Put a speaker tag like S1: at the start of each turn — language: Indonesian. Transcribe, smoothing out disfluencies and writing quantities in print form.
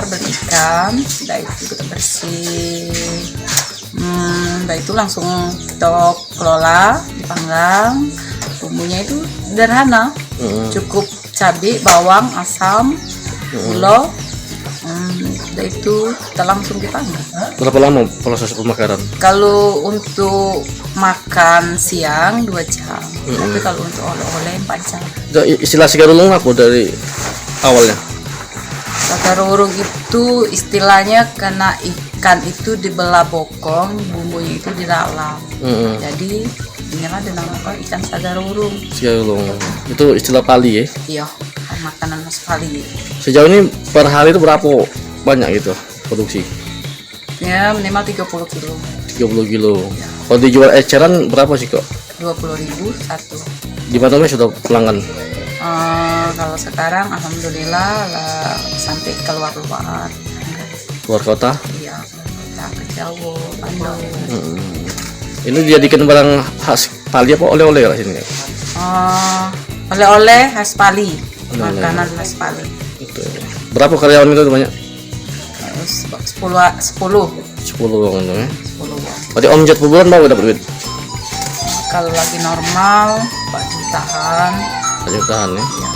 S1: pasar beli ikan, udah itu kita bersih, udah itu langsung kita kelola, dipanggang. Bumbunya itu sederhana, cukup cabai, bawang, asam, gula, udah itu kita langsung dipanggang.
S2: Berapa lama proses pembakaran?
S1: Kalau untuk makan siang 2 jam, tapi kalau untuk oleh-oleh 4 jam.
S2: Istilah sigarulung apa dari awalnya?
S1: Sagarurung itu istilahnya karena ikan itu dibelah bokong, bumbunya itu di dalam. Jadi inilah dinamakan ikan sagarurung.
S2: Sigarulung itu istilah Pali ya?
S1: Iya, makanan khas Bali.
S2: Sejauh ini per hari itu berapa banyak gitu produksi?
S1: Ya minimal 30 kilo.
S2: 30 kilo. Kalau dijual eceran berapa sih kok?
S1: 20.000 satu.
S2: Di mana sudah pelanggan?
S1: Kalau sekarang alhamdulillah lah, sampai keluar
S2: Luar kota?
S1: iya, kita ke Jawa, Bandung.
S2: Ini dijadikan barang khas Pali apa oleh-oleh lah sini?
S1: Oleh-oleh khas Bali,
S2: Oleh-oleh.
S1: makanan khas Bali.
S2: Berapa karyawan itu banyak?
S1: 10
S2: 10 orang itu ya.
S1: 10 uang.
S2: Berarti omset per bulan berapa dapat duit?
S1: Kalau lagi normal 4 jutaan.
S2: 4 jutaan ya.
S1: Ya.